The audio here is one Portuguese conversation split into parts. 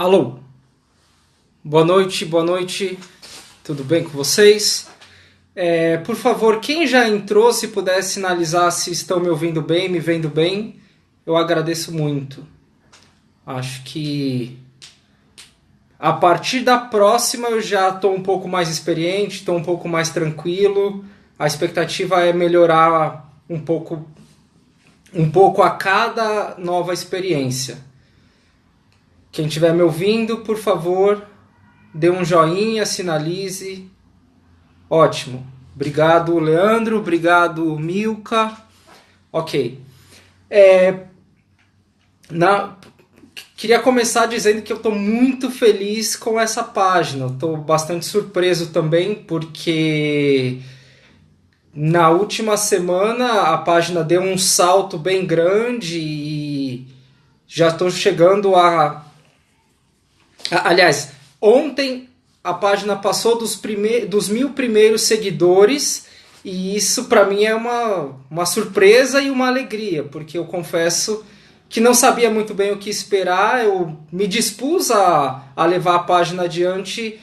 Alô, boa noite, tudo bem com vocês? Por favor, quem já entrou, se puder sinalizar se estão me ouvindo bem, me vendo bem, eu agradeço muito. Acho que a partir da próxima eu já estou um pouco mais experiente, estou um pouco mais tranquilo, a expectativa é melhorar um pouco a cada nova experiência. Quem estiver me ouvindo, por favor, dê um joinha, sinalize. Ótimo. Obrigado, Leandro. Obrigado, Milka. Ok. Queria começar dizendo que eu estou muito feliz com essa página. Estou bastante surpreso também, porque na última semana a página deu um salto bem grande e já estou chegando Aliás, ontem a página passou dos 1.000 primeiros seguidores e isso para mim é uma surpresa e uma alegria, porque eu confesso que não sabia muito bem o que esperar. Eu me dispus a levar a página adiante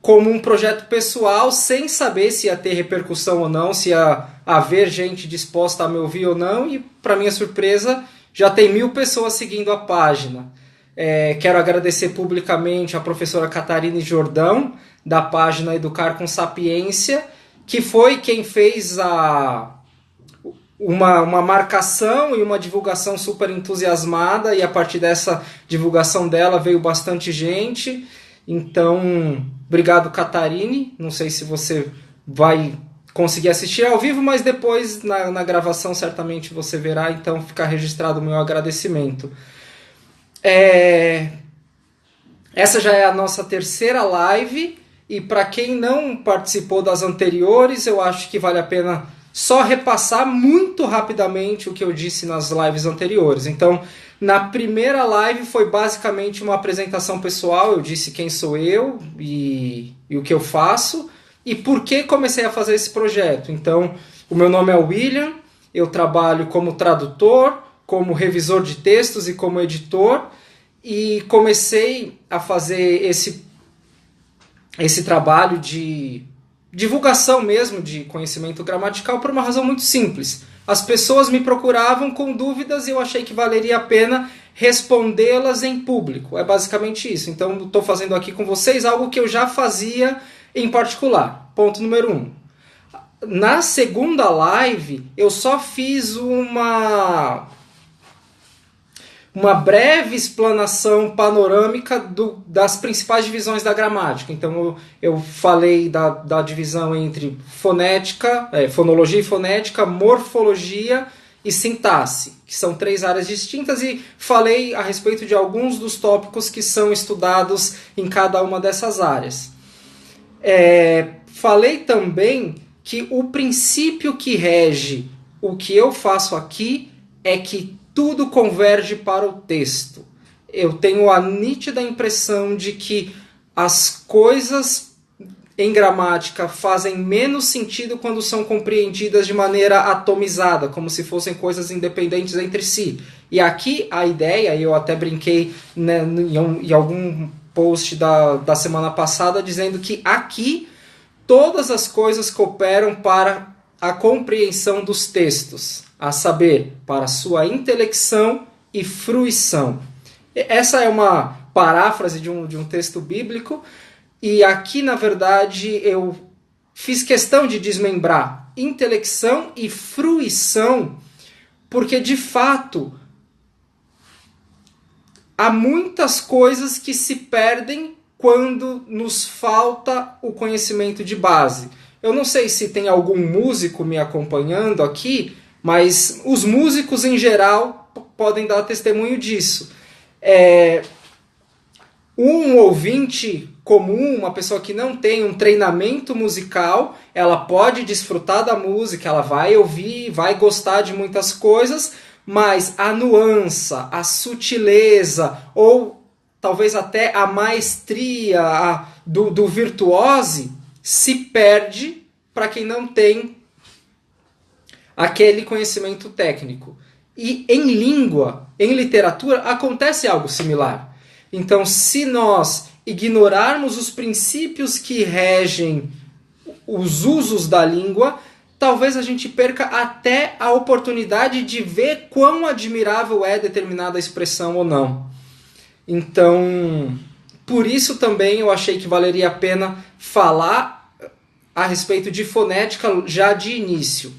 como um projeto pessoal, sem saber se ia ter repercussão ou não, se ia haver gente disposta a me ouvir ou não, e para minha surpresa já tem 1.000 pessoas seguindo a página. Quero agradecer publicamente a professora Catarine Jordão, da página Educar com Sapiência, que foi quem fez uma marcação e uma divulgação super entusiasmada, e a partir dessa divulgação dela veio bastante gente. Então, obrigado, Catarine. Não sei se você vai conseguir assistir ao vivo, mas depois na gravação certamente você verá, então fica registrado o meu agradecimento. Essa já é a nossa terceira live, e para quem não participou das anteriores, eu acho que vale a pena só repassar muito rapidamente o que eu disse nas lives anteriores. Então, na primeira live foi basicamente uma apresentação pessoal. Eu disse quem sou eu e o que eu faço e por que comecei a fazer esse projeto. Então, o meu nome é William, eu trabalho como tradutor, como revisor de textos e como editor, e comecei a fazer esse trabalho de divulgação mesmo de conhecimento gramatical por uma razão muito simples. As pessoas me procuravam com dúvidas e eu achei que valeria a pena respondê-las em público. É basicamente isso. Então, estou fazendo aqui com vocês algo que eu já fazia em particular. Ponto número 1. Na segunda live, eu só fiz uma breve explanação panorâmica das principais divisões da gramática. Então eu falei da divisão entre fonologia e fonética, morfologia e sintaxe, que são 3 áreas distintas, e falei a respeito de alguns dos tópicos que são estudados em cada uma dessas áreas. Falei também que o princípio que rege o que eu faço aqui é que tudo converge para o texto. Eu tenho a nítida impressão de que as coisas em gramática fazem menos sentido quando são compreendidas de maneira atomizada, como se fossem coisas independentes entre si. E aqui a ideia, eu até brinquei, né, em algum post da semana passada, dizendo que aqui todas as coisas cooperam para a compreensão dos textos, a saber, para sua intelecção e fruição. Essa é uma paráfrase de um texto bíblico, e aqui, na verdade, eu fiz questão de desmembrar intelecção e fruição, porque, de fato, há muitas coisas que se perdem quando nos falta o conhecimento de base. Eu não sei se tem algum músico me acompanhando aqui, mas os músicos em geral podem dar testemunho disso. Um ouvinte comum, uma pessoa que não tem um treinamento musical, ela pode desfrutar da música, ela vai ouvir, vai gostar de muitas coisas, mas a nuance, a sutileza, ou talvez até a maestria do virtuose se perde para quem não tem aquele conhecimento técnico. E em língua, em literatura, acontece algo similar. Então, se nós ignorarmos os princípios que regem os usos da língua, talvez a gente perca até a oportunidade de ver quão admirável é determinada expressão ou não. Então, por isso também eu achei que valeria a pena falar a respeito de fonética já de início.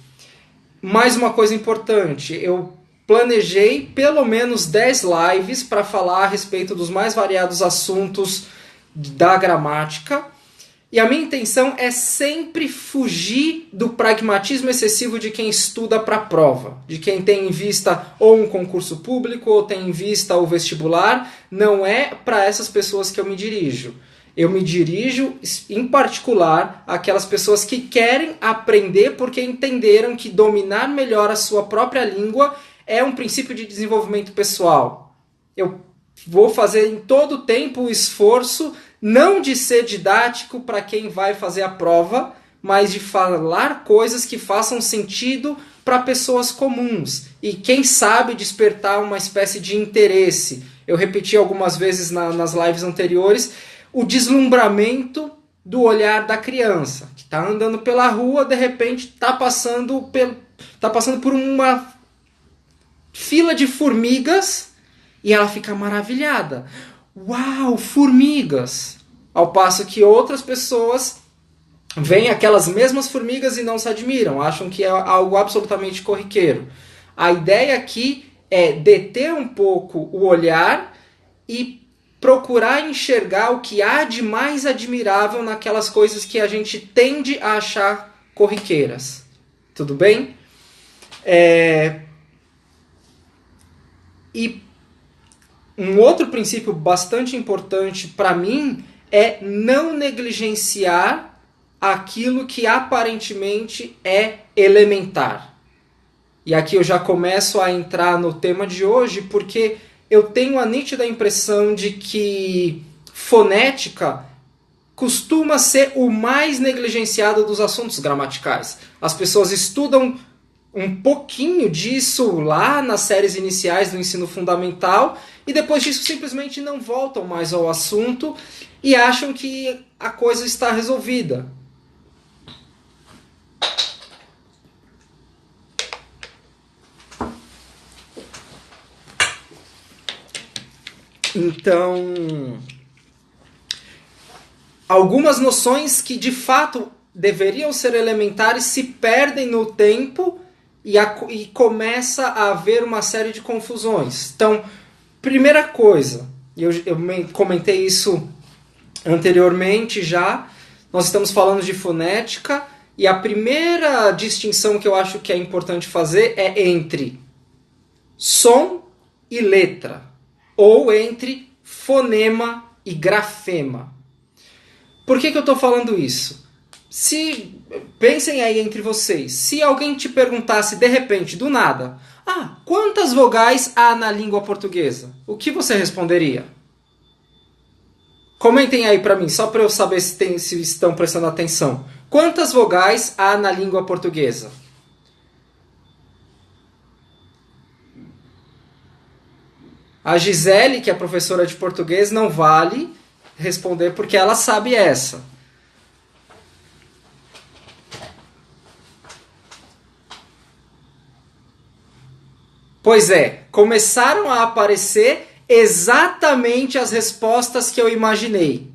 Mais uma coisa importante, eu planejei pelo menos 10 lives para falar a respeito dos mais variados assuntos da gramática. E a minha intenção é sempre fugir do pragmatismo excessivo de quem estuda para a prova, de quem tem em vista ou um concurso público ou tem em vista o vestibular. Não é para essas pessoas que eu me dirijo. Eu me dirijo, em particular, àquelas pessoas que querem aprender porque entenderam que dominar melhor a sua própria língua é um princípio de desenvolvimento pessoal. Eu vou fazer em todo o tempo o esforço não de ser didático para quem vai fazer a prova, mas de falar coisas que façam sentido para pessoas comuns e, quem sabe, despertar uma espécie de interesse. Eu repeti algumas vezes nas lives anteriores o deslumbramento do olhar da criança, que está andando pela rua, de repente está passando por uma fila de formigas e ela fica maravilhada. Uau, formigas! Ao passo que outras pessoas veem aquelas mesmas formigas e não se admiram, acham que é algo absolutamente corriqueiro. A ideia aqui é deter um pouco o olhar e procurar enxergar o que há de mais admirável naquelas coisas que a gente tende a achar corriqueiras. Tudo bem? E um outro princípio bastante importante para mim é não negligenciar aquilo que aparentemente é elementar. E aqui eu já começo a entrar no tema de hoje, porque eu tenho a nítida impressão de que fonética costuma ser o mais negligenciado dos assuntos gramaticais. As pessoas estudam um pouquinho disso lá nas séries iniciais do ensino fundamental e depois disso simplesmente não voltam mais ao assunto e acham que a coisa está resolvida. Então, algumas noções que de fato deveriam ser elementares se perdem no tempo e começa a haver uma série de confusões. Então, primeira coisa, eu comentei isso anteriormente já, nós estamos falando de fonética e a primeira distinção que eu acho que é importante fazer é entre som e letra, ou entre fonema e grafema. Por que eu estou falando isso? Pensem aí entre vocês, se alguém te perguntasse de repente, do nada, quantas vogais há na língua portuguesa? O que você responderia? Comentem aí para mim, só para eu saber se estão prestando atenção. Quantas vogais há na língua portuguesa? A Gisele, que é professora de português, não vale responder porque ela sabe essa. Pois é, começaram a aparecer exatamente as respostas que eu imaginei.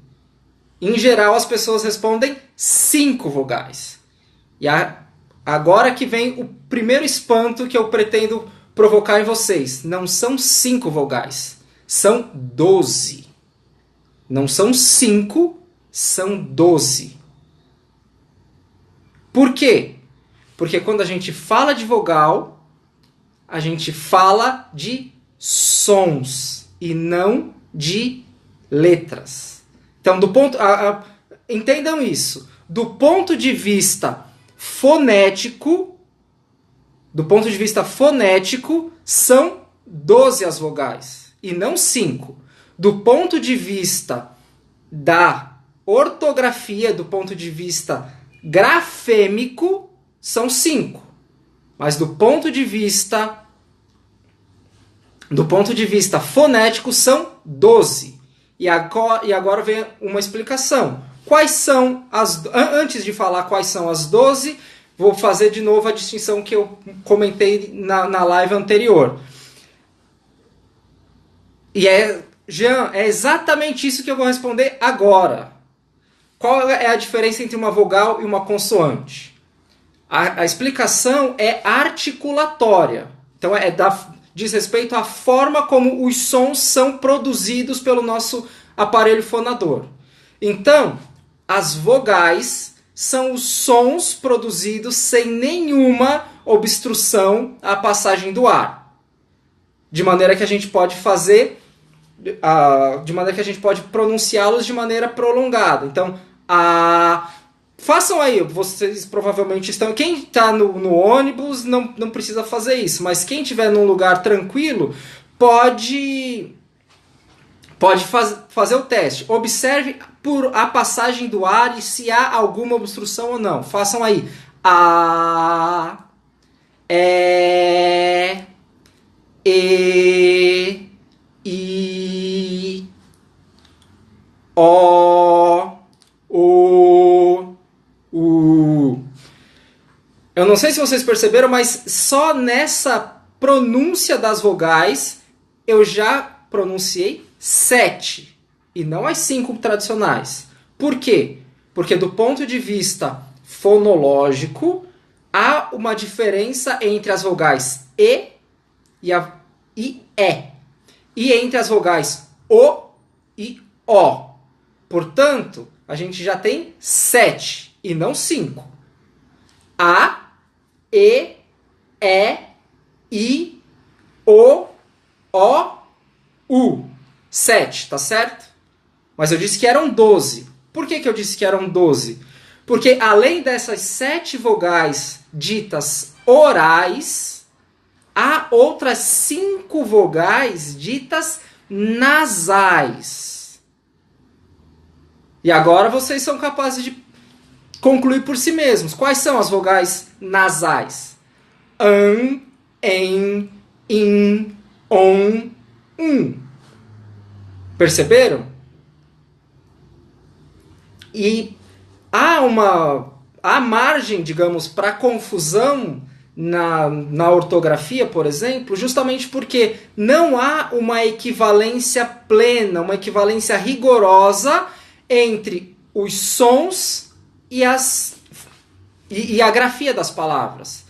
Em geral, as pessoas respondem 5 vogais. E agora que vem o primeiro espanto que eu pretendo provocar em vocês. Não são 5 vogais, são 12. Não são 5, são 12. Por quê? Porque quando a gente fala de vogal, a gente fala de sons e não de letras. Então, entendam isso. Do ponto de vista fonético, são 12 as vogais e não 5. Do ponto de vista da ortografia, do ponto de vista grafêmico, são 5. Mas do ponto de vista fonético, são 12. E agora vem uma explicação. Quais são antes de falar quais são as 12, vou fazer de novo a distinção que eu comentei na live anterior. E Jean, é exatamente isso que eu vou responder agora. Qual é a diferença entre uma vogal e uma consoante? A explicação é articulatória. Então diz respeito à forma como os sons são produzidos pelo nosso aparelho fonador. Então, as vogais são os sons produzidos sem nenhuma obstrução à passagem do ar. De maneira que a gente pode pronunciá-los de maneira prolongada. Então, façam aí, vocês provavelmente estão... Quem está no ônibus não precisa fazer isso, mas quem estiver num lugar tranquilo pode fazer o teste. Observe por a passagem do ar e se há alguma obstrução ou não. Façam aí. I, O, U. Eu não sei se vocês perceberam, mas só nessa pronúncia das vogais eu já pronunciei 7 e não as 5 tradicionais. Por quê? Porque do ponto de vista fonológico há uma diferença entre as vogais E e E. E entre as vogais O e O. Portanto, a gente já tem 7 e não 5. A, E, I, O, U. 7, tá certo? Mas eu disse que eram 12. Por que eu disse que eram 12? Porque além dessas 7 vogais ditas orais, há outras 5 vogais ditas nasais. E agora vocês são capazes de concluir por si mesmos. Quais são as vogais nasais? An, en, in, on, Perceberam? E há margem, digamos, para confusão na ortografia, por exemplo, justamente porque não há uma equivalência plena, uma equivalência rigorosa entre os sons e a grafia das palavras.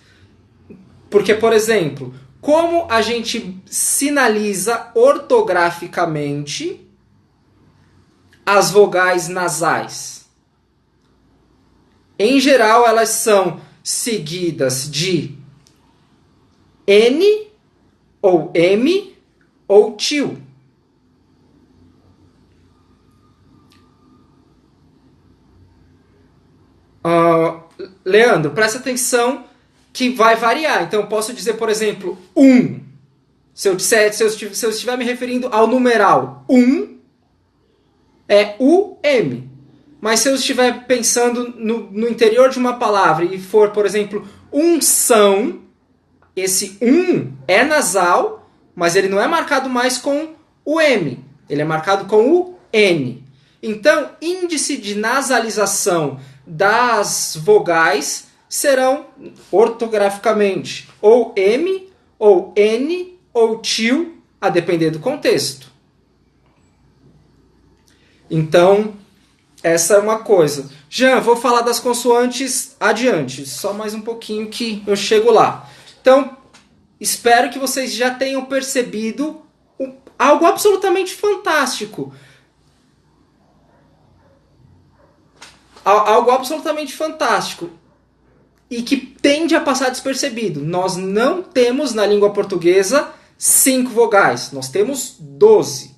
Porque, por exemplo, como a gente sinaliza ortograficamente as vogais nasais? Em geral, elas são seguidas de N, ou M, ou tio. Leandro, presta atenção que vai variar. Então, eu posso dizer, por exemplo, Se eu estiver me referindo ao numeral 1, é U-M. Mas se eu estiver pensando no interior de uma palavra e for, por exemplo, unção, esse é nasal, mas ele não é marcado mais com o M. Ele é marcado com o N. Então, índice de nasalização das vogais serão, ortograficamente, ou M, ou N, ou tio, a depender do contexto. Então, essa é uma coisa. Jean, vou falar das consoantes adiante. Só mais um pouquinho que eu chego lá. Então, espero que vocês já tenham percebido algo absolutamente fantástico. Algo absolutamente fantástico. E que tende a passar despercebido. Nós não temos na língua portuguesa 5 vogais. Nós temos 12.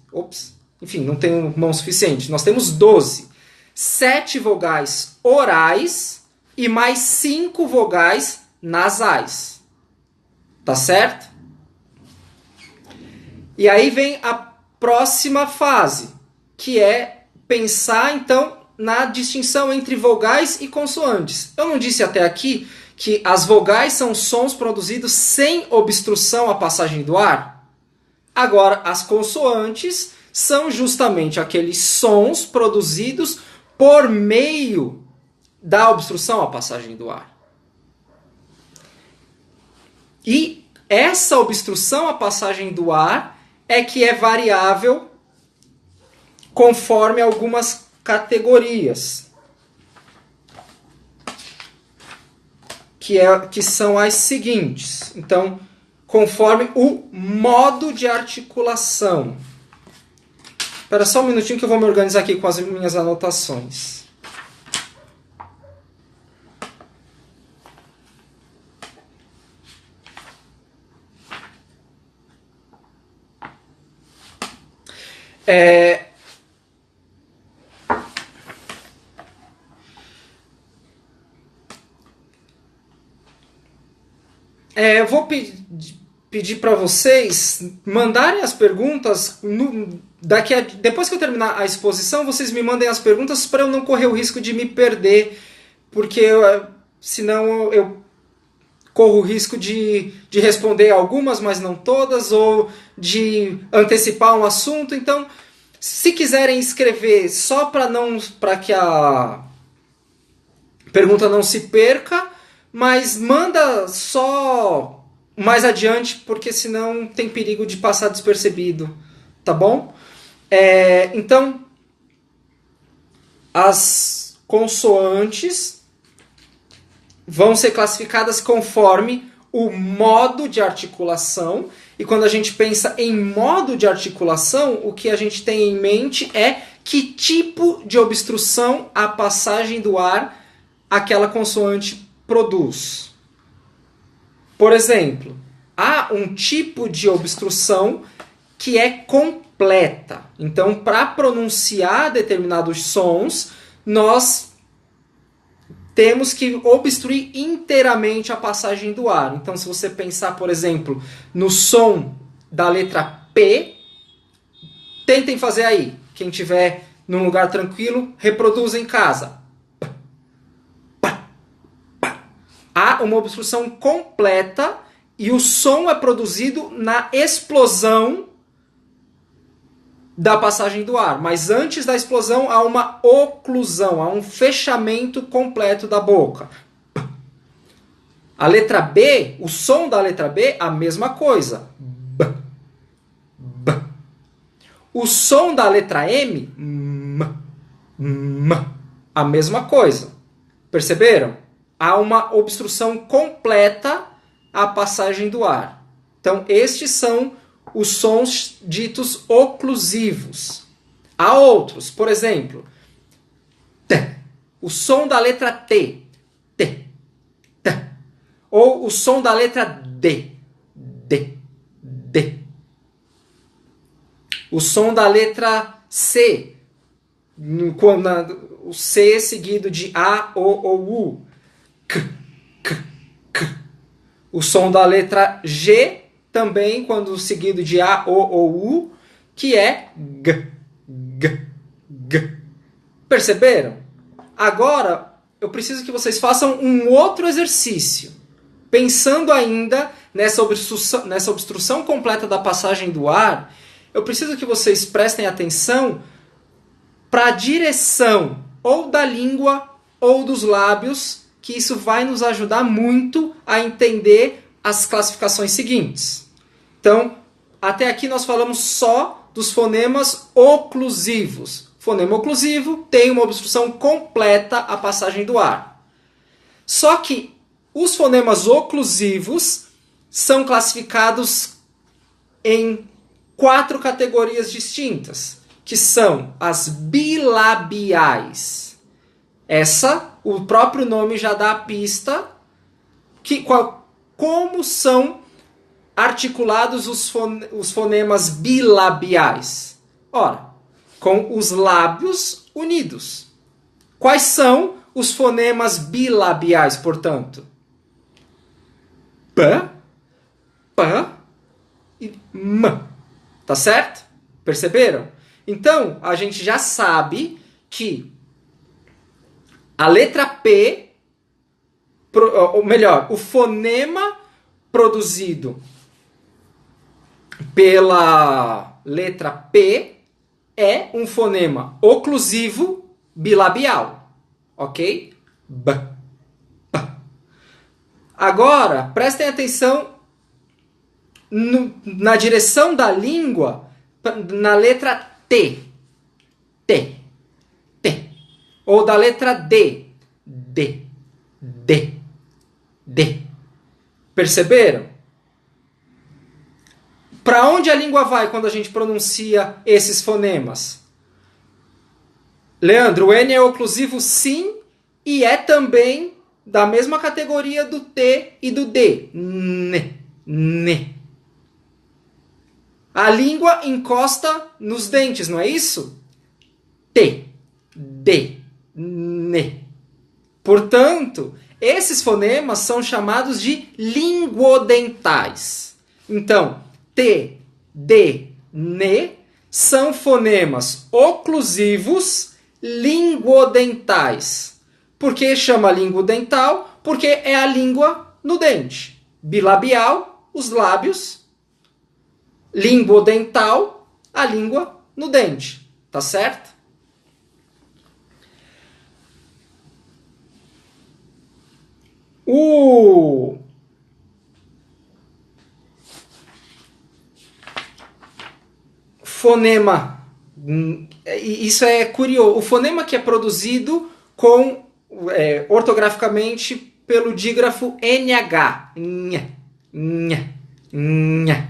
Enfim, não tenho mão suficiente. Nós temos 12. 7 vogais orais e mais 5 vogais nasais. Tá certo? E aí vem a próxima fase, que é pensar, então, na distinção entre vogais e consoantes. Eu não disse até aqui que as vogais são sons produzidos sem obstrução à passagem do ar? Agora, as consoantes são justamente aqueles sons produzidos por meio da obstrução à passagem do ar. E essa obstrução à passagem do ar é que é variável conforme algumas categorias, que são as seguintes. Então, conforme o modo de articulação. Espera só um minutinho que eu vou me organizar aqui com as minhas anotações. Eu vou pedir para vocês mandarem as perguntas. Depois que eu terminar a exposição, vocês me mandem as perguntas para eu não correr o risco de me perder, porque senão eu corro o risco de responder algumas, mas não todas, ou de antecipar um assunto. Então, se quiserem escrever só para que a pergunta não se perca, mas manda só mais adiante, porque senão tem perigo de passar despercebido, tá bom? Então, as consoantes vão ser classificadas conforme o modo de articulação. E quando a gente pensa em modo de articulação, o que a gente tem em mente é que tipo de obstrução à passagem do ar aquela consoante produz. Por exemplo, há um tipo de obstrução que é completa. Então, para pronunciar determinados sons, nós temos que obstruir inteiramente a passagem do ar. Então, se você pensar, por exemplo, no som da letra P, tentem fazer aí. Quem estiver num lugar tranquilo, reproduza em casa. Há uma obstrução completa e o som é produzido na explosão da passagem do ar. Mas antes da explosão há uma oclusão, há um fechamento completo da boca. A letra B, o som da letra B, a mesma coisa. B, B. O som da letra M, a mesma coisa. Perceberam? Há uma obstrução completa à passagem do ar. Então, estes são os sons ditos oclusivos. Há outros, por exemplo, T, o som da letra T, T, T, ou o som da letra D, D, D. O som da letra C, o C seguido de A, O ou U, K, K, K. O som da letra G, também quando seguido de A, O ou U, que é G, G, G. Perceberam? Agora, eu preciso que vocês façam um outro exercício. Pensando ainda nessa obstrução completa da passagem do ar, eu preciso que vocês prestem atenção para a direção ou da língua ou dos lábios, que isso vai nos ajudar muito a entender as classificações seguintes. Então, até aqui nós falamos só dos fonemas oclusivos. Fonema oclusivo tem uma obstrução completa à passagem do ar. Só que os fonemas oclusivos são classificados em 4 categorias distintas, que são as bilabiais. O próprio nome já dá a pista como são articulados os fonemas bilabiais. Ora, com os lábios unidos. Quais são os fonemas bilabiais, portanto? P, P e M. Tá certo? Perceberam? Então, a gente já sabe que a letra P, ou melhor, o fonema produzido pela letra P é um fonema oclusivo bilabial, ok? B, b. Agora, prestem atenção na direção da língua, na letra T, T, T, ou da letra D, D, D, D. Perceberam? Para onde a língua vai quando a gente pronuncia esses fonemas? Leandro, o N é oclusivo sim, e é também da mesma categoria do T e do D. N, N. A língua encosta nos dentes, não é isso? T, D, N. Portanto, esses fonemas são chamados de linguodentais. Então, T, D, N são fonemas oclusivos linguodentais. Por que chama linguodental? Porque é a língua no dente. Bilabial, os lábios. Linguodental, a língua no dente. Tá certo? O fonema, isso é curioso, o fonema que é produzido ortograficamente pelo dígrafo NH, nha, nha, nha,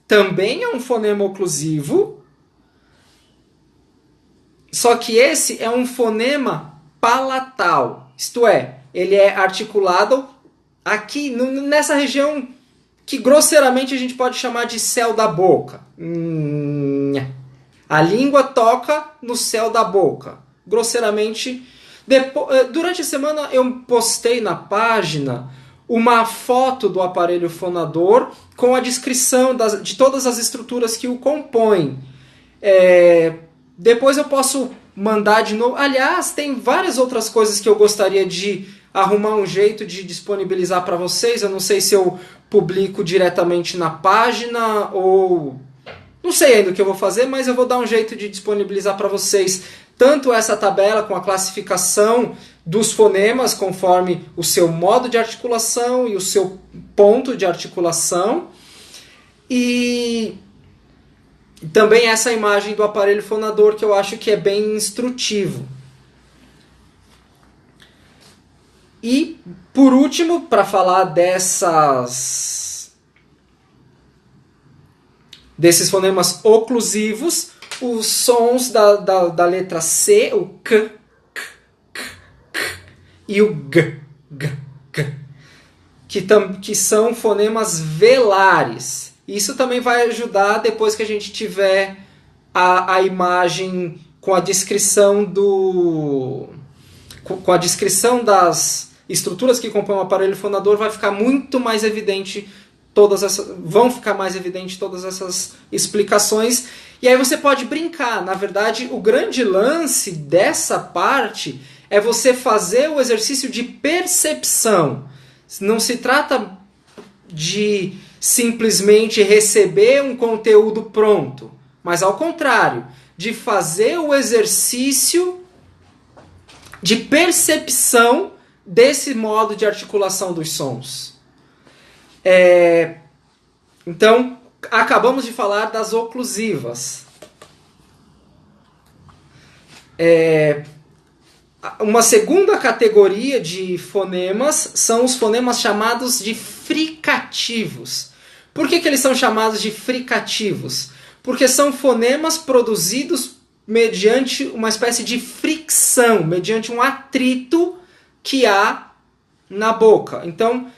também é um fonema oclusivo, só que esse é um fonema palatal, isto é, ele é articulado aqui nessa região que grosseiramente a gente pode chamar de céu da boca. A língua toca no céu da boca. Grosseiramente. Durante a semana eu postei na página uma foto do aparelho fonador com a descrição de todas as estruturas que o compõem. Depois eu posso mandar de novo. Aliás, tem várias outras coisas que eu gostaria de arrumar um jeito de disponibilizar para vocês. Eu não sei se eu publico diretamente na página ou... Não sei ainda o que eu vou fazer, mas eu vou dar um jeito de disponibilizar para vocês tanto essa tabela com a classificação dos fonemas conforme o seu modo de articulação e o seu ponto de articulação. E também essa imagem do aparelho fonador que eu acho que é bem instrutivo. E, por último, para falar desses fonemas oclusivos, os sons da letra C, o K, K, K, K e o G, G, G, que são fonemas velares. Isso também vai ajudar depois que a gente tiver a imagem com a descrição com a descrição das estruturas que compõem o aparelho fonador, vai ficar muito mais evidente vão ficar mais evidentes todas essas explicações. E aí você pode brincar. Na verdade, o grande lance dessa parte é você fazer o exercício de percepção. Não se trata de simplesmente receber um conteúdo pronto, mas ao contrário, de fazer o exercício de percepção desse modo de articulação dos sons. Então, acabamos de falar das oclusivas. Uma segunda categoria de fonemas são os fonemas chamados de fricativos. Por que eles são chamados de fricativos? Porque são fonemas produzidos mediante uma espécie de fricção, mediante um atrito que há na boca. Então,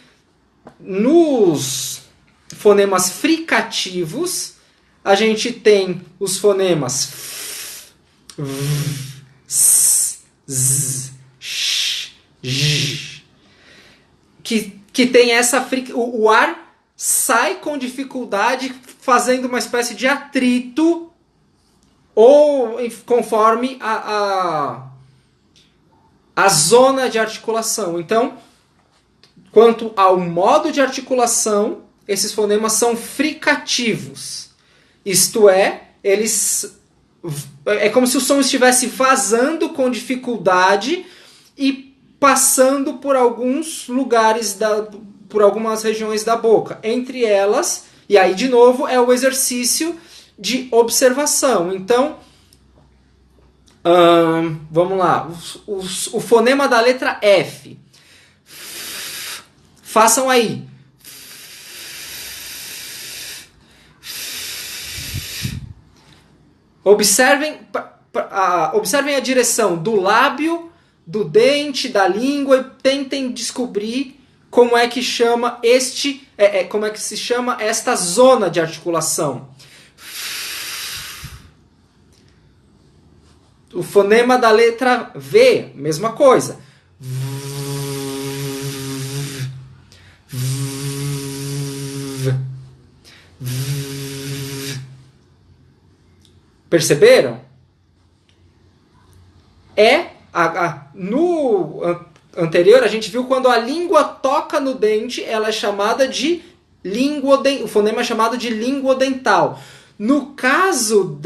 nos fonemas fricativos, a gente tem os fonemas f, s, z, sh, j, que tem essa o ar sai com dificuldade, fazendo uma espécie de atrito, ou conforme a zona de articulação. Então, quanto ao modo de articulação, esses fonemas são fricativos. Isto é, eles É como se o som estivesse vazando com dificuldade e passando por alguns lugares, por algumas regiões da boca. Entre elas, e aí de novo, é o exercício de observação. Então, vamos lá. O fonema da letra F. Façam aí. Observem a direção do lábio, do dente, da língua e tentem descobrir como é que chama como é que se chama esta zona de articulação. O fonema da letra V, mesma coisa. Perceberam? No anterior, a gente viu quando a língua toca no dente, ela é chamada de o fonema é chamado de linguodental. No caso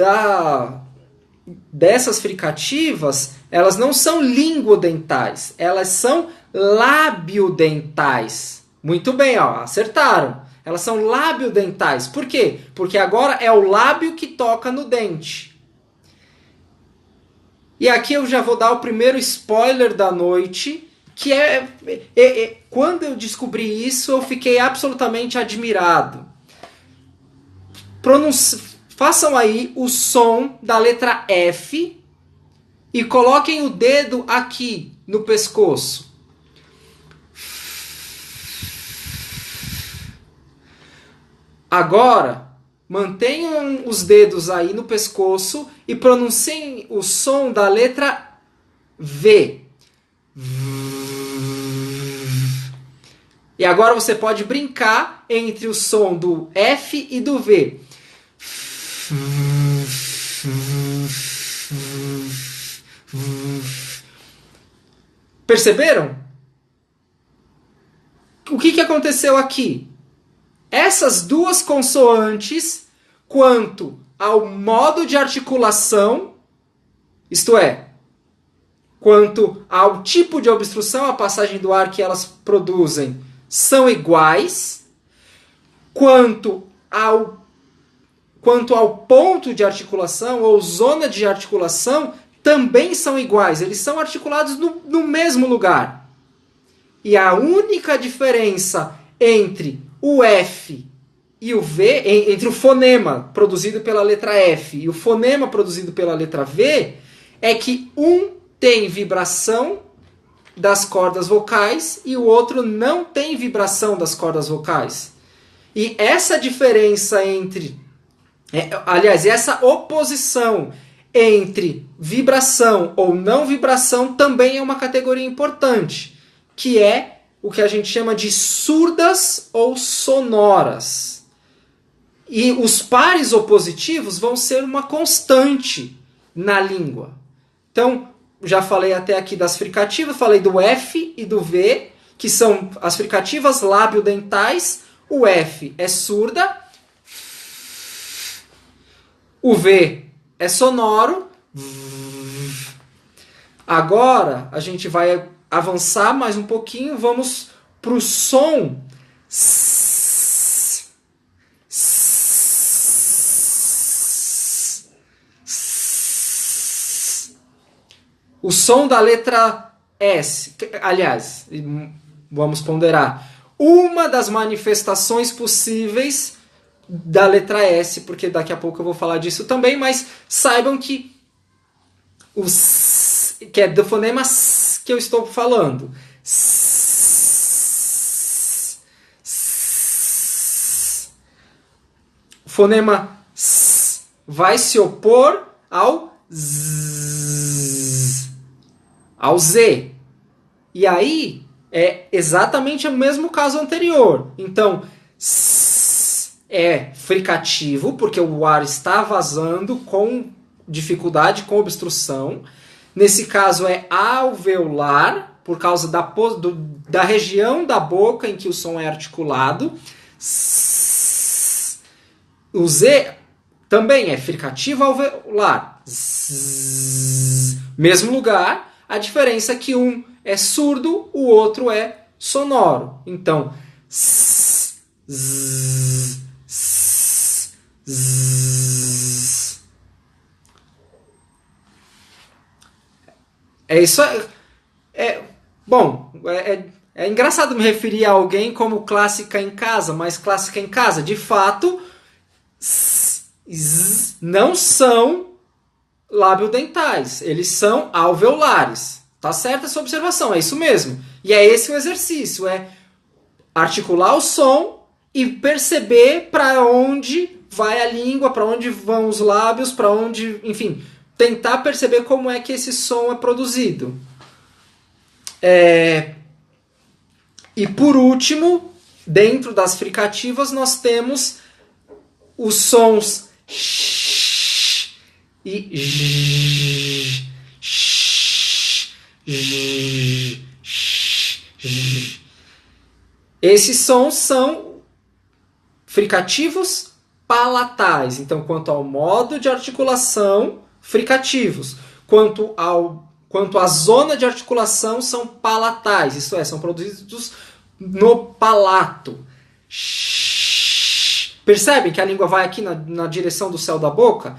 dessas fricativas, elas não são linguodentais, elas são labiodentais. Muito bem, ó, acertaram. Elas são labiodentais. Por quê? Porque agora é o lábio que toca no dente. E aqui eu já vou dar o primeiro spoiler da noite, que quando eu descobri isso, eu fiquei absolutamente admirado. Façam aí o som da letra F e coloquem o dedo aqui no pescoço. Agora, mantenham os dedos aí no pescoço e pronunciem o som da letra V. E agora você pode brincar entre o som do F e do V. Perceberam? O que aconteceu aqui? Essas duas consoantes, quanto ao modo de articulação, isto é, quanto ao tipo de obstrução, a passagem do ar que elas produzem, são iguais, quanto ao ponto de articulação ou zona de articulação, também são iguais. Eles são articulados no mesmo lugar. E a única diferença entre o F e o V, entre o fonema produzido pela letra F e o fonema produzido pela letra V, é que um tem vibração das cordas vocais e o outro não tem vibração das cordas vocais. E essa diferença essa oposição entre vibração ou não vibração também é uma categoria importante, que é o que a gente chama de surdas ou sonoras. E os pares opositivos vão ser uma constante na língua. Então, já falei até aqui das fricativas, falei do F e do V, que são as fricativas labiodentais. O F é surda, o V é sonoro. Agora a gente vai avançar mais um pouquinho, vamos para o som o som da letra S. Aliás, vamos ponderar. Uma das manifestações possíveis da letra S, porque daqui a pouco eu vou falar disso também, mas saibam que que é do fonema S que eu estou falando. O fonema S vai se opor ao Z. Ao Z. E aí é exatamente o mesmo caso anterior. Então, S é fricativo, porque o ar está vazando com dificuldade, com obstrução. Nesse caso é alveolar, por causa da região da boca em que o som é articulado. O Z também é fricativo alveolar. Zzz. Mesmo lugar, a diferença é que um é surdo, o outro é sonoro. Então, zzz, zzz, zzz, zzz. É isso aí. Bom, é engraçado me referir a alguém como clássica em casa, mas clássica em casa, de fato, não são labiodentais, eles são alveolares. Tá certa essa observação, é isso mesmo. E é esse o exercício, é articular o som e perceber para onde vai a língua, para onde vão os lábios, para onde, enfim, tentar perceber como é que esse som é produzido. E por último, dentro das fricativas, nós temos os sons sh e j, sh, j, sh, j. Esses sons são fricativos palatais. Então, quanto ao modo de articulação, fricativos. Quanto à zona de articulação, são palatais. Isto é, são produzidos no palato. Percebem que a língua vai aqui na direção do céu da boca?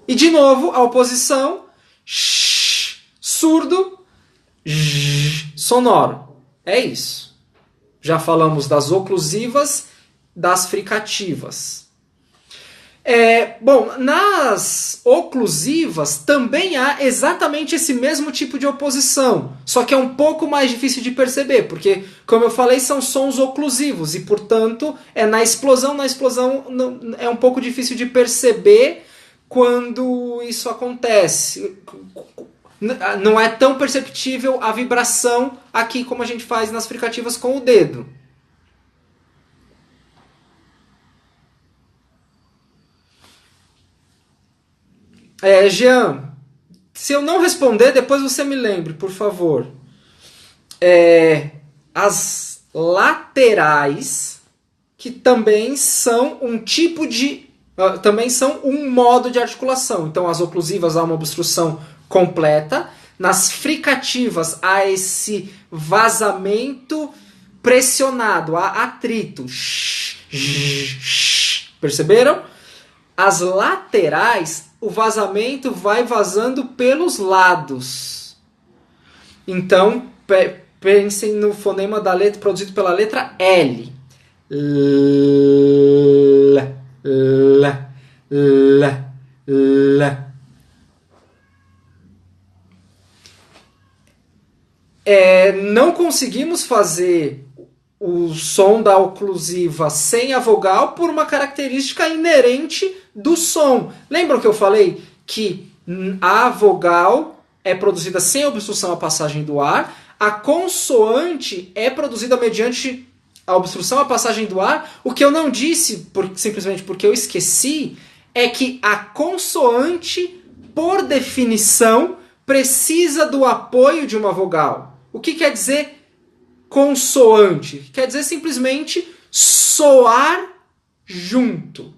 E de novo, a oposição. Surdo, sonoro. É isso. Já falamos das oclusivas, das fricativas. Bom, nas oclusivas também há exatamente esse mesmo tipo de oposição, só que é um pouco mais difícil de perceber, porque, como eu falei, são sons oclusivos e, portanto, na explosão é um pouco difícil de perceber quando isso acontece. Não é tão perceptível a vibração aqui como a gente faz nas fricativas com o dedo. Jean, se eu não responder, depois você me lembre, por favor. As laterais, que também são um tipo de... também são um modo de articulação. Então, as oclusivas há uma obstrução completa. Nas fricativas há esse vazamento pressionado, há atrito. Perceberam? As laterais, o vazamento vai vazando pelos lados. Então, pensem no fonema da letra produzido pela letra L. L, L, L, L. Não conseguimos fazer o som da oclusiva sem a vogal por uma característica inerente do som. Lembram que eu falei que a vogal é produzida sem obstrução à passagem do ar, a consoante é produzida mediante a obstrução à passagem do ar. O que eu não disse, simplesmente porque eu esqueci, é que a consoante, por definição, precisa do apoio de uma vogal. O que quer dizer consoante? Quer dizer simplesmente soar junto.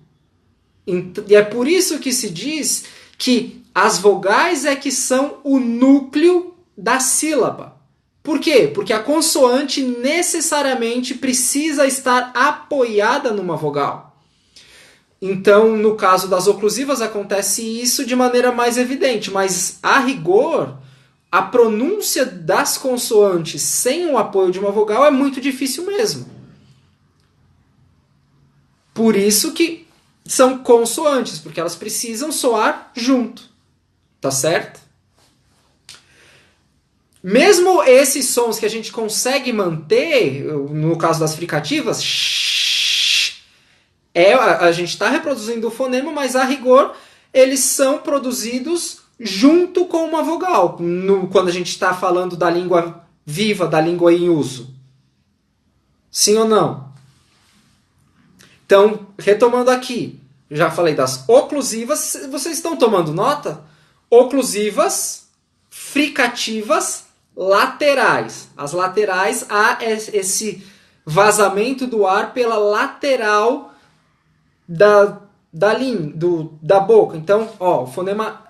E é por isso que se diz que as vogais é que são o núcleo da sílaba. Por quê? Porque a consoante necessariamente precisa estar apoiada numa vogal. Então, no caso das oclusivas, acontece isso de maneira mais evidente, mas a rigor, a pronúncia das consoantes sem o apoio de uma vogal é muito difícil mesmo. Por isso que são consoantes, porque elas precisam soar junto. Tá certo? Mesmo esses sons que a gente consegue manter, no caso das fricativas, a gente está reproduzindo o fonema, mas a rigor eles são produzidos junto com uma vogal, quando a gente está falando da língua viva, da língua em uso. Sim ou não? Então, retomando aqui, já falei das oclusivas, vocês estão tomando nota? Oclusivas, fricativas, laterais. As laterais há esse vazamento do ar pela lateral da boca. Então, ó, o fonema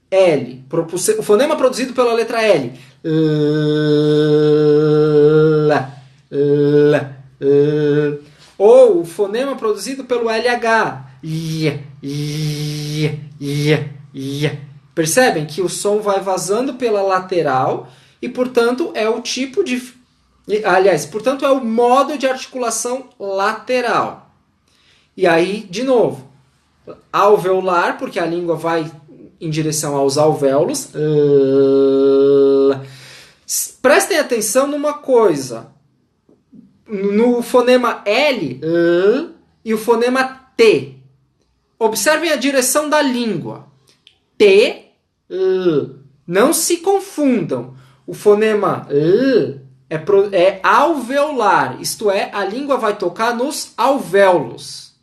L, o fonema produzido pela letra L. Ou o fonema produzido pelo LH. Percebem que o som vai vazando pela lateral e, portanto, é o tipo de... Aliás, portanto, é o modo de articulação lateral. E aí, de novo, alveolar, porque a língua vai em direção aos alvéolos. Prestem atenção numa coisa. No fonema L e o fonema T. Observem a direção da língua. T, não se confundam. O fonema é alveolar, isto é, a língua vai tocar nos alvéolos.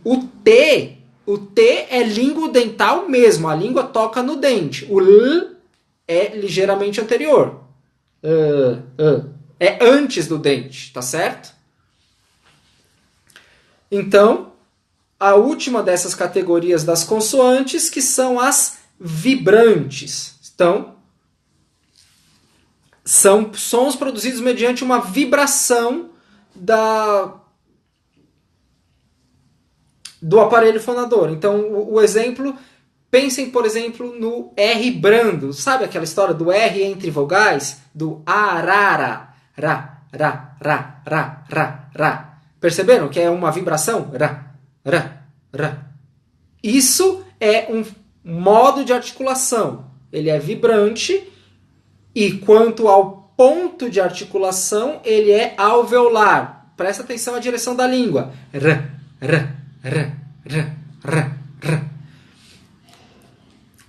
O T é língua dental mesmo, a língua toca no dente. O L é ligeiramente anterior. É antes do dente, tá certo? Então, a última dessas categorias das consoantes, que são as vibrantes. Então, são sons produzidos mediante uma vibração do aparelho fonador. Então, o exemplo, pensem, por exemplo, no R brando. Sabe aquela história do R entre vogais? Do arara, ra, ra, ra, ra, ra, ra. Perceberam que é uma vibração? Ra, ra, ra. Isso é um modo de articulação. Ele é vibrante e, quanto ao ponto de articulação, ele é alveolar. Presta atenção à direção da língua. Ra, ra, ra, ra, ra, ra.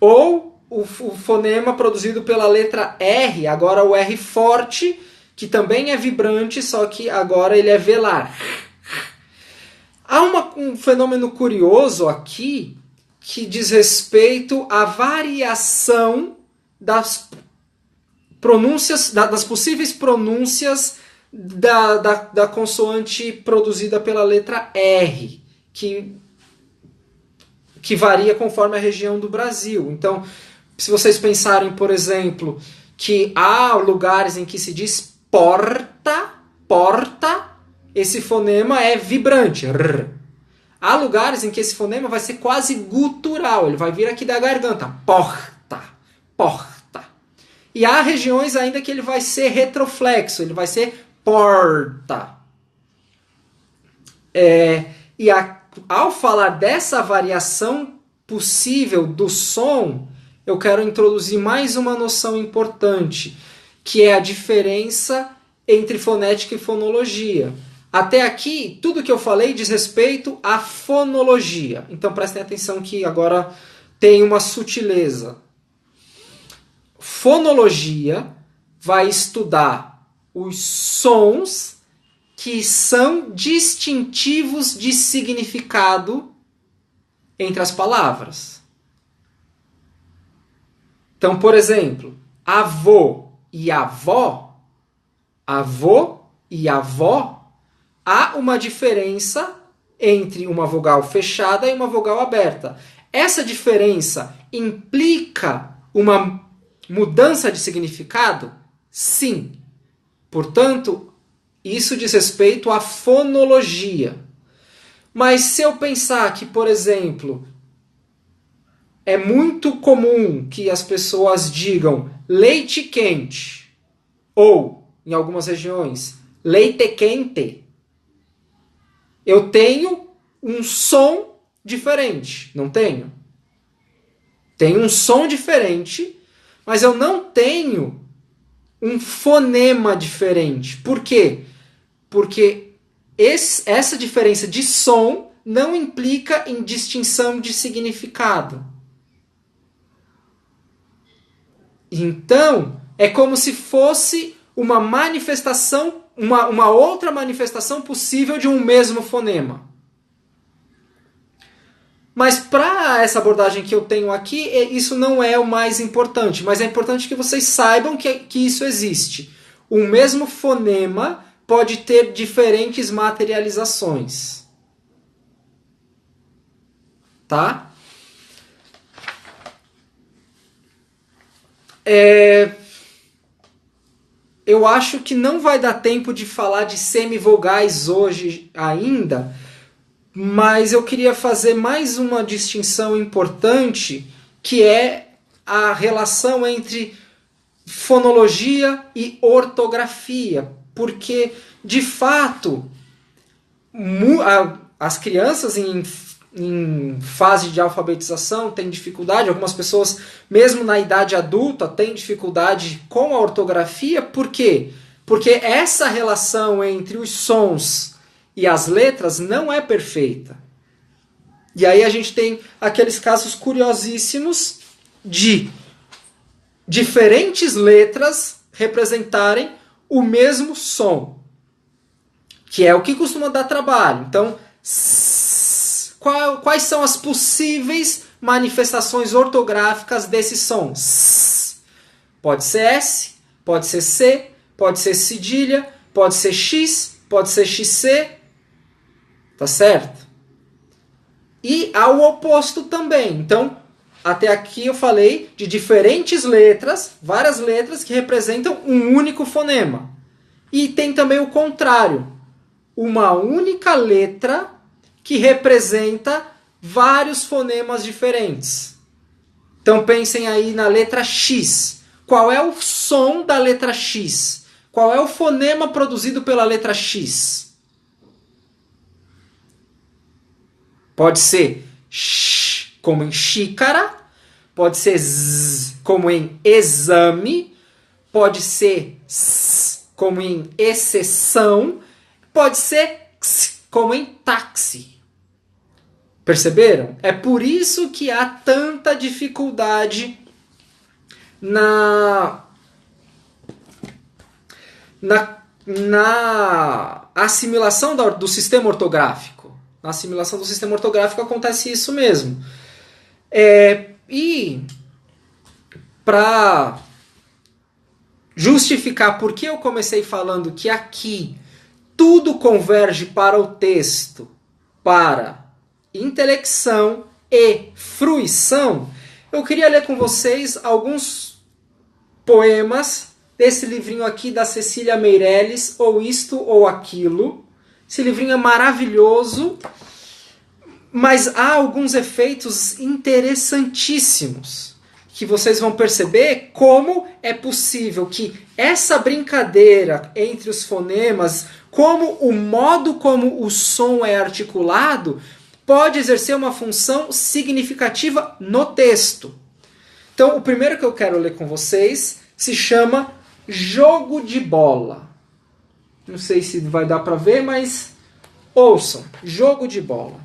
Ou o fonema produzido pela letra R, agora o R forte, que também é vibrante, só que agora ele é velar. Há um fenômeno curioso aqui que diz respeito à variação das pronúncias, das possíveis pronúncias da consoante produzida pela letra R, que varia conforme a região do Brasil. Então, se vocês pensarem, por exemplo, que há lugares em que se diz porta, esse fonema é vibrante. Há lugares em que esse fonema vai ser quase gutural, ele vai vir aqui da garganta. Porta, porta. E há regiões ainda que ele vai ser retroflexo, ele vai ser porta. Ao falar dessa variação possível do som, eu quero introduzir mais uma noção importante, que é a diferença entre fonética e fonologia. Até aqui, tudo que eu falei diz respeito à fonologia. Então prestem atenção que agora tem uma sutileza. Fonologia vai estudar os sons que são distintivos de significado entre as palavras. Então, por exemplo, avô e avó, há uma diferença entre uma vogal fechada e uma vogal aberta. Essa diferença implica uma mudança de significado? Sim. Portanto, isso diz respeito à fonologia. Mas se eu pensar que, por exemplo, é muito comum que as pessoas digam leite quente, ou, em algumas regiões, leite quente, eu tenho um som diferente, não tenho? Tenho um som diferente, mas eu não tenho um fonema diferente. Por quê? Porque essa diferença de som não implica em distinção de significado. Então, é como se fosse uma manifestação, uma outra manifestação possível de um mesmo fonema. Mas para essa abordagem que eu tenho aqui, isso não é o mais importante, mas é importante que vocês saibam que isso existe. O mesmo fonema pode ter diferentes materializações. Tá? Eu acho que não vai dar tempo de falar de semivogais hoje ainda, mas eu queria fazer mais uma distinção importante, que é a relação entre fonologia e ortografia, porque, de fato, as crianças em fase de alfabetização têm dificuldade, algumas pessoas, mesmo na idade adulta, têm dificuldade com a ortografia. Por quê? Porque essa relação entre os sons e as letras não é perfeita. E aí a gente tem aqueles casos curiosíssimos de diferentes letras representarem o mesmo som, que é o que costuma dar trabalho. Então, quais são as possíveis manifestações ortográficas desse som? Pode ser S, pode ser C, pode ser cedilha, pode ser X, pode ser XC, tá certo? E ao oposto também. Então, até aqui eu falei de diferentes letras, várias letras que representam um único fonema. E tem também o contrário. Uma única letra que representa vários fonemas diferentes. Então pensem aí na letra X. Qual é o som da letra X? Qual é o fonema produzido pela letra X? Pode ser sh, como em xícara, pode ser z, como em exame, pode ser s, como em exceção, pode ser x, como em táxi. Perceberam? É por isso que há tanta dificuldade na assimilação do sistema ortográfico. Na assimilação do sistema ortográfico acontece isso mesmo. E para justificar por que eu comecei falando que aqui tudo converge para o texto, para intelecção e fruição, eu queria ler com vocês alguns poemas desse livrinho aqui da Cecília Meirelles, Ou Isto ou Aquilo. Esse livrinho é maravilhoso, mas há alguns efeitos interessantíssimos que vocês vão perceber como é possível que essa brincadeira entre os fonemas, como o modo como o som é articulado, pode exercer uma função significativa no texto. Então, o primeiro que eu quero ler com vocês se chama Jogo de Bola. Não sei se vai dar para ver, mas ouçam. Jogo de bola.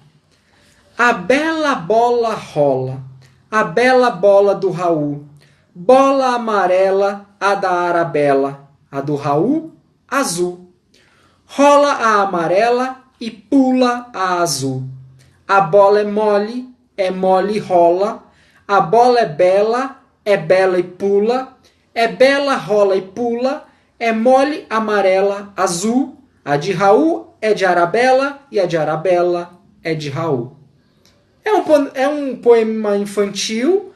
A bela bola rola, a bela bola do Raul. Bola amarela, a da Arabella, a do Raul, azul. Rola a amarela e pula a azul. A bola é mole e rola. A bola é bela e pula. É bela, rola e pula. É mole, amarela, azul. A de Raul é de Arabella e a de Arabella é de Raul. É um poema infantil,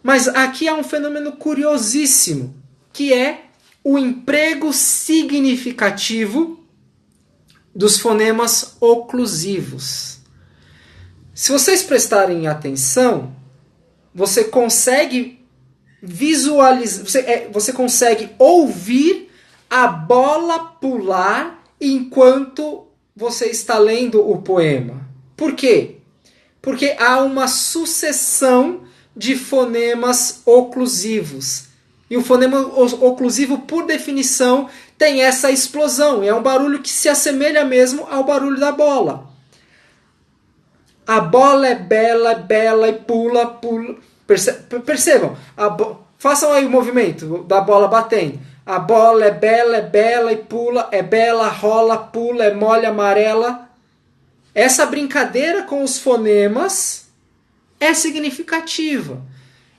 mas aqui há um fenômeno curiosíssimo, que é o emprego significativo dos fonemas oclusivos. Se vocês prestarem atenção, você consegue visualizar, você consegue ouvir a bola pular enquanto você está lendo o poema. Por quê? Porque há uma sucessão de fonemas oclusivos. E o fonema oclusivo, por definição, tem essa explosão. É um barulho que se assemelha mesmo ao barulho da bola. A bola é bela e pula, pula. Percebam? Façam aí o movimento da bola batendo. A bola é bela e pula, é bela, rola, pula, é mole, amarela. Essa brincadeira com os fonemas é significativa.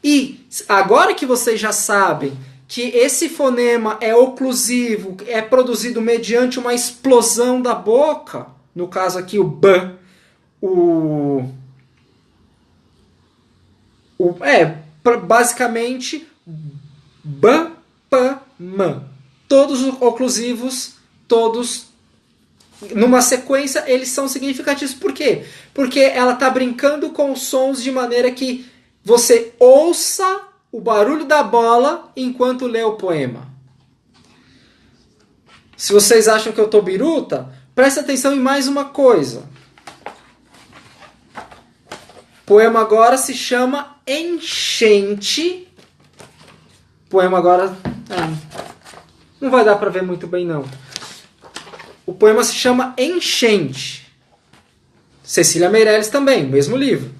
E agora que vocês já sabem que esse fonema é oclusivo, é produzido mediante uma explosão da boca, no caso aqui o B, basicamente B, P, M. Todos os oclusivos, todos numa sequência, eles são significativos. Por quê? Porque ela está brincando com os sons de maneira que você ouça o barulho da bola enquanto lê o poema. Se vocês acham que eu tô biruta, presta atenção em mais uma coisa. O poema agora se chama Enchente. O poema agora... não vai dar para ver muito bem, não. O poema se chama Enchente. Cecília Meirelles também, mesmo livro.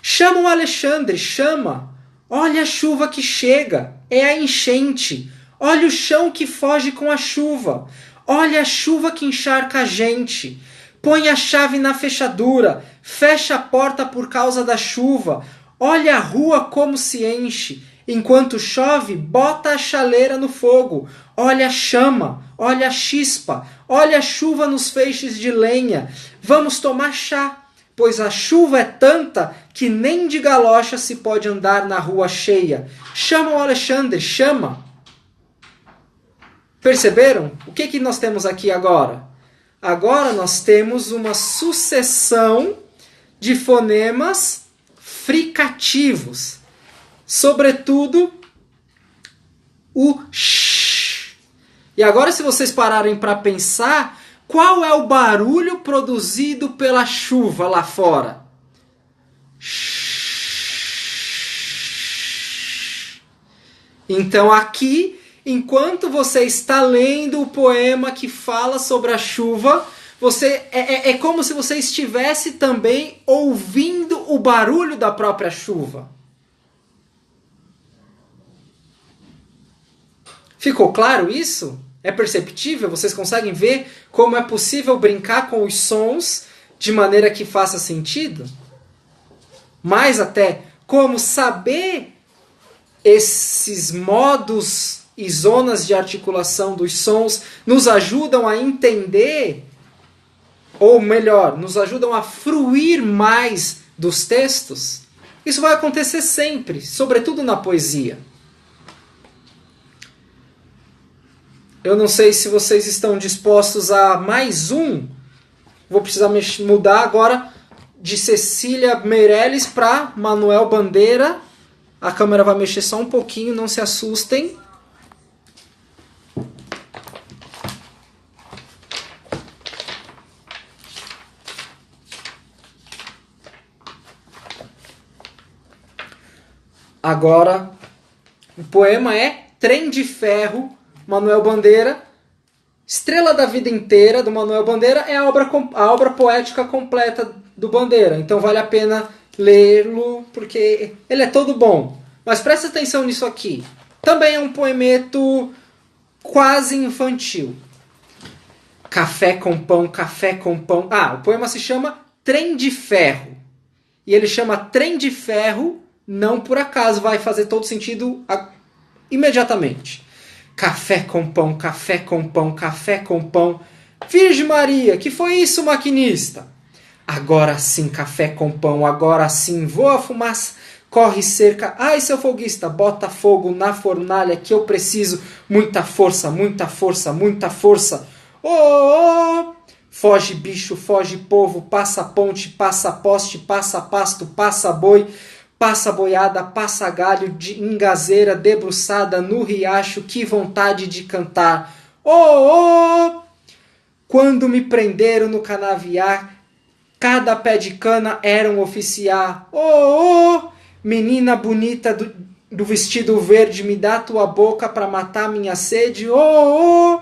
Chama o Alexandre, chama. Olha a chuva que chega, é a enchente. Olha o chão que foge com a chuva. Olha a chuva que encharca a gente. Põe a chave na fechadura, fecha a porta por causa da chuva. Olha a rua como se enche. Enquanto chove, bota a chaleira no fogo. Olha a chama, olha a chispa, olha a chuva nos feixes de lenha. Vamos tomar chá, pois a chuva é tanta que nem de galocha se pode andar na rua cheia. Chama o Alexandre, chama. Perceberam? O que nós temos aqui agora? Agora nós temos uma sucessão de fonemas fricativos. Sobretudo, o sh. E agora, se vocês pararem para pensar, qual é o barulho produzido pela chuva lá fora? Então aqui, enquanto você está lendo o poema que fala sobre a chuva, é como se você estivesse também ouvindo o barulho da própria chuva. Ficou claro isso? É perceptível? Vocês conseguem ver como é possível brincar com os sons de maneira que faça sentido? Mais até, como saber esses modos e zonas de articulação dos sons nos ajudam a entender, ou melhor, nos ajudam a fruir mais dos textos? Isso vai acontecer sempre, sobretudo na poesia. Eu não sei se vocês estão dispostos a mais um. Vou precisar mudar agora de Cecília Meirelles para Manuel Bandeira. A câmera vai mexer só um pouquinho, não se assustem. Agora, o poema é Trem de Ferro, Manuel Bandeira. Estrela da Vida Inteira, do Manuel Bandeira, é a obra poética completa do Bandeira. Então vale a pena lê-lo, porque ele é todo bom. Mas presta atenção nisso aqui. Também é um poemeto quase infantil. Café com pão, café com pão. O poema se chama Trem de Ferro. E ele chama Trem de Ferro, não por acaso, vai fazer todo sentido imediatamente. Café com pão, café com pão, café com pão. Virgem Maria, que foi isso, maquinista? Agora sim, café com pão, agora sim, voa fumaça, corre cerca. Ai, seu foguista, bota fogo na fornalha que eu preciso. Muita força, muita força, muita força. Oh! Foge bicho, foge povo, passa ponte, passa poste, passa pasto, passa boi. Passa boiada, passa galho, de engazeira, debruçada no riacho, que vontade de cantar. Oh, oh! Quando me prenderam no canaviar, cada pé de cana era um oficiar. Oh, oh! Menina bonita do vestido verde, me dá tua boca pra matar minha sede. Oh, oh!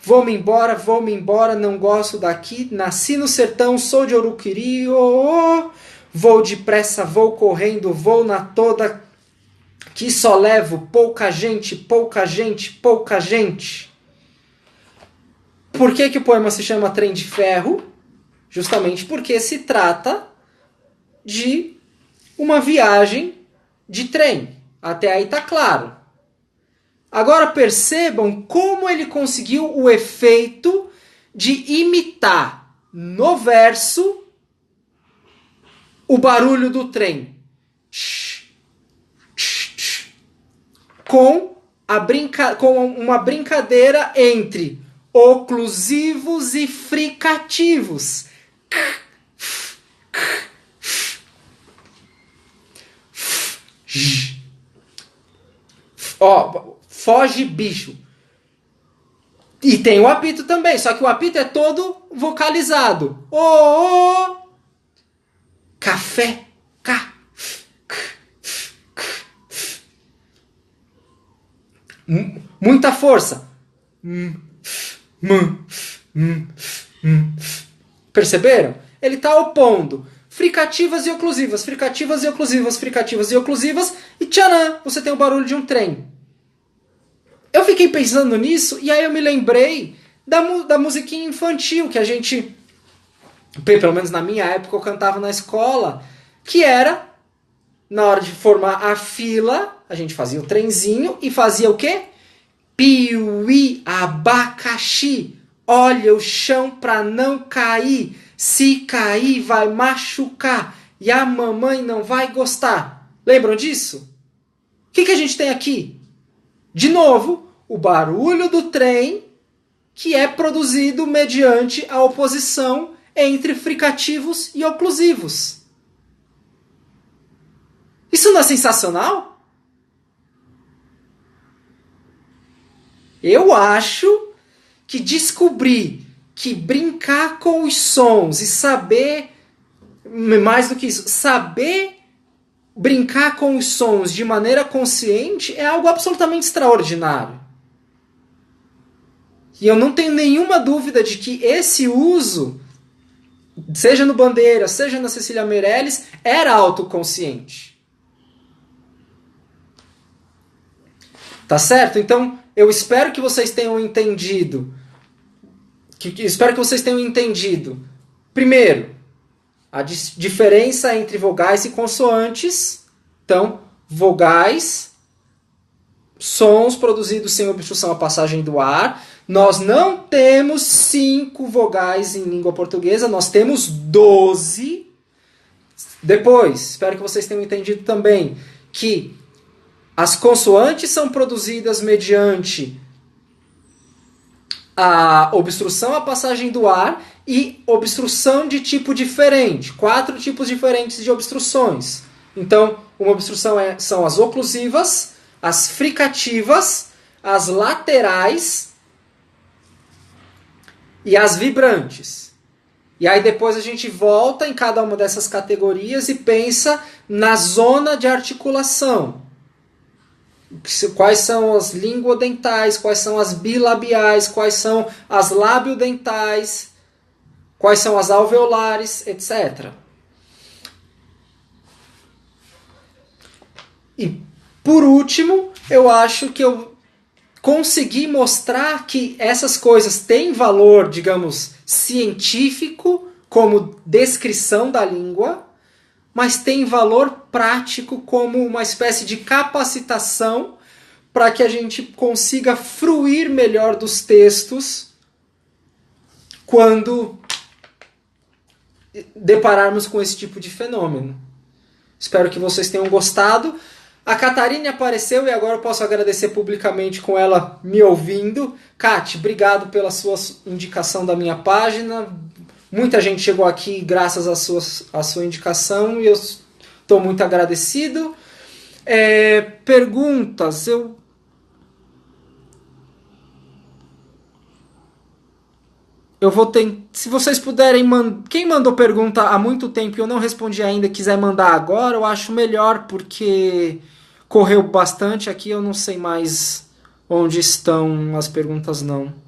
Vou-me embora, não gosto daqui. Nasci no sertão, sou de Uruquiri. Oh, oh! Vou depressa, vou correndo, vou na toda, que só levo pouca gente, pouca gente, pouca gente. Por que o poema se chama Trem de Ferro? Justamente porque se trata de uma viagem de trem. Até aí tá claro. Agora percebam como ele conseguiu o efeito de imitar no verso o barulho do trem. Com uma brincadeira entre oclusivos e fricativos. Ó, foge bicho. E tem o apito também, só que o apito é todo vocalizado. Café. Muita força. Perceberam? Ele está opondo fricativas e oclusivas, fricativas e oclusivas, fricativas e oclusivas, e tcharam, você tem o barulho de um trem. Eu fiquei pensando nisso e aí eu me lembrei da musiquinha infantil que a gente, pelo menos na minha época, eu cantava na escola, que era, na hora de formar a fila, a gente fazia o trenzinho e fazia o quê? Piuí, abacaxi, olha o chão pra não cair, se cair vai machucar e a mamãe não vai gostar. Lembram disso? O que a gente tem aqui? De novo, o barulho do trem que é produzido mediante a oposição entre fricativos e oclusivos. Isso não é sensacional? Eu acho que descobrir que brincar com os sons e saber, mais do que isso, saber brincar com os sons de maneira consciente é algo absolutamente extraordinário. E eu não tenho nenhuma dúvida de que esse uso, seja no Bandeira, seja na Cecília Meirelles, era autoconsciente. Tá certo? Então, eu espero que vocês tenham entendido. Espero que vocês tenham entendido. Primeiro, a diferença entre vogais e consoantes. Então, vogais, sons produzidos sem obstrução à passagem do ar. Nós não temos 5 vogais em língua portuguesa, nós temos 12. Depois, espero que vocês tenham entendido também que as consoantes são produzidas mediante a obstrução à passagem do ar e obstrução de tipo diferente. 4 tipos diferentes de obstruções. Então, uma obstrução são as oclusivas, as fricativas, as laterais e as vibrantes. E aí depois a gente volta em cada uma dessas categorias e pensa na zona de articulação. Quais são as linguodentais, quais são as bilabiais, quais são as labiodentais, quais são as alveolares, etc. E, por último, eu acho que eu consegui mostrar que essas coisas têm valor, digamos, científico, como descrição da língua, mas tem valor prático como uma espécie de capacitação para que a gente consiga fruir melhor dos textos quando depararmos com esse tipo de fenômeno. Espero que vocês tenham gostado. A Catarine apareceu e agora eu posso agradecer publicamente com ela me ouvindo. Cate, obrigado pela sua indicação da minha página. Muita gente chegou aqui graças à sua indicação e eu estou muito agradecido. Perguntas, eu vou ter. Se vocês puderem quem mandou pergunta há muito tempo e eu não respondi ainda, quiser mandar agora, eu acho melhor porque correu bastante aqui, eu não sei mais onde estão as perguntas não.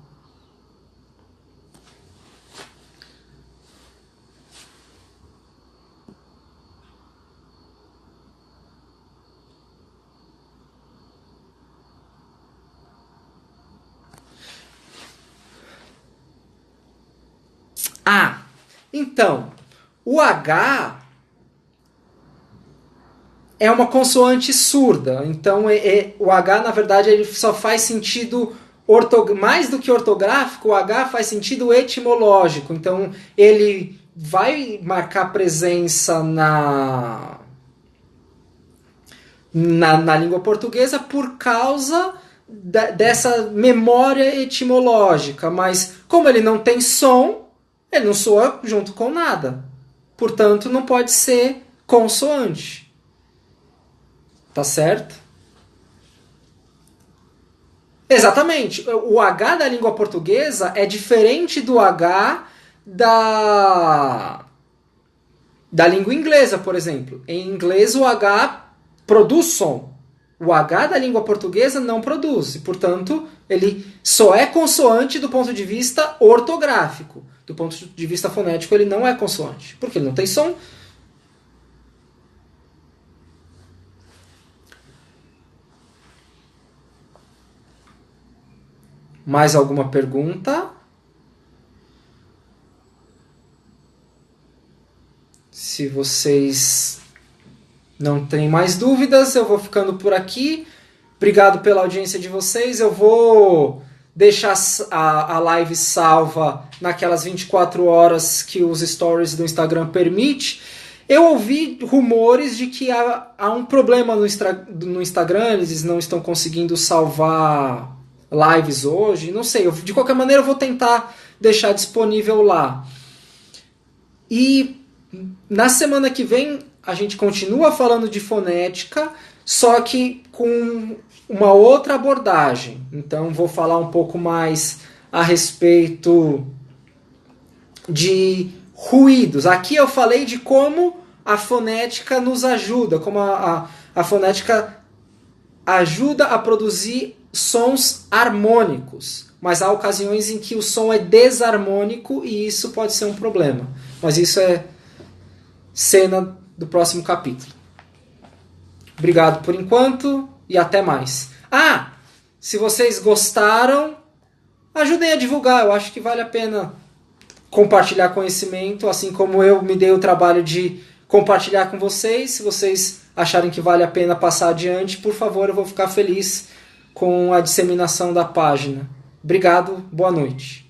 Então, o H é uma consoante surda. Então, o H, na verdade, ele só faz sentido mais do que ortográfico, o H faz sentido etimológico. Então, ele vai marcar presença na língua portuguesa por causa dessa memória etimológica. Mas, como ele não tem som, ele não soa junto com nada. Portanto, não pode ser consoante. Tá certo? Exatamente. O H da língua portuguesa é diferente do H da língua inglesa, por exemplo. Em inglês, o H produz som. O H da língua portuguesa não produz. E, portanto, ele só é consoante do ponto de vista ortográfico. Do ponto de vista fonético, ele não é consoante. Porque ele não tem som. Mais alguma pergunta? Se vocês não têm mais dúvidas, eu vou ficando por aqui. Obrigado pela audiência de vocês. Eu vou deixar a live salva naquelas 24 horas que os stories do Instagram permite. Eu ouvi rumores de que há um problema no Instagram, eles não estão conseguindo salvar lives hoje, não sei, de qualquer maneira eu vou tentar deixar disponível lá. E na semana que vem a gente continua falando de fonética, só que com uma outra abordagem. Então vou falar um pouco mais a respeito de ruídos. Aqui eu falei de como a fonética nos ajuda, como a fonética ajuda a produzir sons harmônicos, mas há ocasiões em que o som é desarmônico e isso pode ser um problema. Mas isso é cena do próximo capítulo. Obrigado por enquanto e até mais. Se vocês gostaram, ajudem a divulgar. Eu acho que vale a pena compartilhar conhecimento, assim como eu me dei o trabalho de compartilhar com vocês. Se vocês acharem que vale a pena passar adiante, por favor, eu vou ficar feliz com a disseminação da página. Obrigado, boa noite.